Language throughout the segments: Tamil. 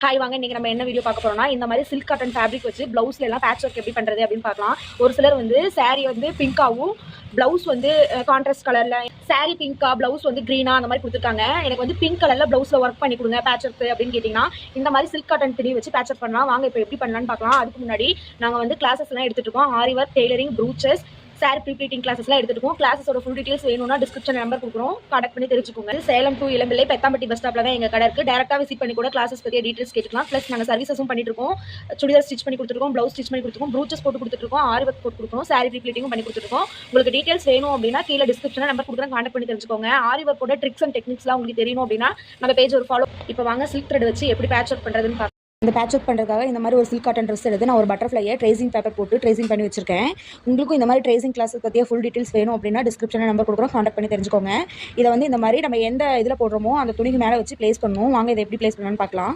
ஹாய் வாங்க, இன்னைக்கு நம்ம என்ன வீடியோ பார்க்க போறோம்னா, இந்த மாதிரி சில்க் காட்டன் ஃபேப்ரிக் வச்சு பிளவுஸ்ல எல்லாம் பேட்ச் ஒர்க் எப்படி பண்றது அப்படின்னு பார்க்கலாம். ஒரு சிலர் வந்து saree வந்து பிங்காவும் பிளவுஸ் வந்து கான்ட்ராஸ்ட் கலர்ல, saree பிங்கா பிளவுஸ் வந்து கிரீனா அந்த மாதிரி கொடுத்துருக்காங்க. எனக்கு வந்து பிங்க் கலர்ல பிளவுஸ்ல ஒர்க் பண்ணி கொடுங்க பேட்ச் ஒர்க் அப்படின்னு கேட்டீங்கன்னா, இந்த மாதிரி சில்க் காட்டன் துணி வச்சு பேட்ச் ஒர்க் பண்ணலாம். வாங்க இப்போ எப்படி பண்ணலாம்னு பார்க்கலாம். அதுக்கு முன்னாடி நாங்கள் வந்து கிளாஸஸ் எல்லாம் எடுத்துட்டு இருக்கோம். Aari work, tailoring, brooches, saree pre-pleating கிளாஸஸ்லாம் எடுத்துருக்கோம். கிளாஸஸோட ஃபுல் டீடைல்ஸ் வேணும்னா டிஸ்கிரிப்ஷன் நம்பர் கொடுக்குறோம், கான்டாக்ட் பண்ணி தெரிஞ்சுக்கோங்க. சேலம் டு இளம்பிள்ளை பெத்தாம்பட்டி பஸ் ஸ்டாப்ல தான் எங்க கடை இருக்கு. டேரக்டா விசிட் பண்ணி கூட கிளாஸஸ் பத்திய டீடைல்ஸ் கேட்டுக்கலாம். ப்ளஸ் நாங்கள் சர்வீசஸும் பண்ணிட்டு இருக்கோம். சுடிதார் ஸ்டிச் பண்ணி கொடுத்துருக்கோம், பிளவுஸ் ஸ்டிச் பண்ணி கொடுத்துருக்கோம், ப்ரூச்சஸ் போட்டு கொடுத்துருக்கோம், ஆரி ஒர்க் போட்டு கொடுக்குறோம், சாரி ப்ரீப்ளீட்டிங்கும் பண்ணி கொடுத்துருக்கோம். உங்களுக்கு டீடைல்ஸ் வேணும் அப்படின்னா கீழே டிஸ்கிரிப்ஷன் நம்பர் கொடுக்குறேன், கான்டாக்ட் பண்ணி தெரிஞ்சுக்கோங்க. ஆரி ஒர்க்கோட ட்ரிக்ஸ் அண்ட் டெக்னிக்ஸ்லாம் உங்களுக்கு தெரியணும் அப்படின்னா நம்ம பேஜ் ஒரு ஃபாலோ. இப்போ வாங்க சில்க் த்ரெட் வச்சு எப்படி பேட்ச் ஒர்க் பண்றதுன்னு பார்க்கலாம். இந்த பேட்ச் ஒர்க் பண்ணுறதுக்காக இந்த மாதிரி ஒரு சில்க் காட்டன் ட்ரெஸ் எடுத்து நான் ஒரு பட்டர்ஃப்ளையை ட்ரேசிங் பேப்பர் போட்டு ட்ரேசிங் பண்ணி வச்சிருக்கேன். உங்களுக்கும் இந்த மாதிரி ட்ரேசிங் கிளாஸஸ் பற்றிய ஃபுல் டீடைல்ஸ் வேணும் அப்படின்னா டிஸ்கிரிப்ஷனில் நம்பர் கொடுக்குறோம், கான்டாக்ட் பண்ணி தெரிஞ்சுக்கோங்க. இதை வந்து இந்த மாதிரி நம்ம எந்த இதில் போடுறோமோ அந்த துணிக்கு மேலே வச்சு ப்ளேஸ் பண்ணுவோம். வாங்க இதை எப்படி ப்ளேஸ் பண்ணலான்னு பார்க்கலாம்.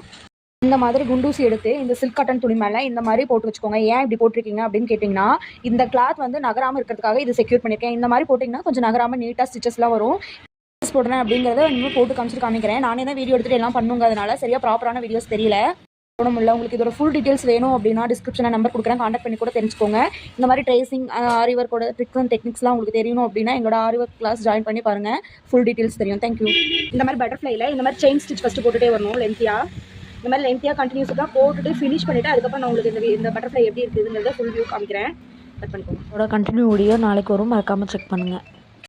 இந்த மாதிரி குண்டூசி எடுத்து இந்த சில்க் காட்டன் துணி மேலே இந்த மாதிரி போட்டு வச்சுக்கோங்க. ஏன் இப்படி போட்டிருக்கீங்க அப்படின்னு கேட்டிங்கன்னா, இந்த கிளாத் வந்து நகராமல் இருக்கிறதுக்காக இது செக்யூர் பண்ணியிருக்கேன். இந்த மாதிரி போட்டிங்கன்னா கொஞ்சம் நகராமல் நீட்டாக ஸ்டிச்சஸ்லாம் வரும். போடுறேன் அப்படிங்கிறத இன்னும் போட்டு காமிச்சிட்டு காமிக்கிறேன். நானே தான் வீடியோ எடுத்துகிட்டு எல்லாம் பண்ணுங்கிறதுனால சரியாக ப்ராப்பரான வீடியோஸ் தெரியல. முடியல. உங்களுக்கு இதோட ஃபுல் டீடைல்ஸ் வேணும் அப்படின்னா டிஸ்கிரிப்ஷனில் நம்பர் கொடுக்குறேன், கான்டாக்ட் பண்ணி கூட தெரிஞ்சுக்கோங்க. இந்த மாதிரி ட்ரேசிங் ஆரி ஒர்க்கோட ட்ரிக்ஸ் அண்ட் டெக்னிக்ஸ்லாம் உங்களுக்கு தெரியணும் அப்படின்னா எங்களோட ஆரி ஒர்க் கிளாஸ் ஜாயின் பண்ணி பாருங்கள், ஃபுல் டீடைல்ஸ் தெரியும். தேங்க்யூ. இந்த மாதிரி பட்டர்ஃப்ளைல இந்த மாதிரி செயின் ஸ்டிச் ஃபஸ்ட்டு போட்டுகிட்டே வரணும். இந்த மாதிரி லென்த்தியாக கண்டினியூஸாக போட்டுட்டு ஃபினிஷ் பண்ணிவிட்டு அதுக்கப்புறம் நான் உங்களுக்கு இந்த பட்டர்ஃப்ளை எப்படி இருக்குதுங்கிறத ஃபுல் வியூ காமிக்கிறேன். கட் பண்ணிக்கோங்க. கண்டினியூ வீடியோ நாளைக்கு வரும், மறக்காமல் செக் பண்ணுங்கள்.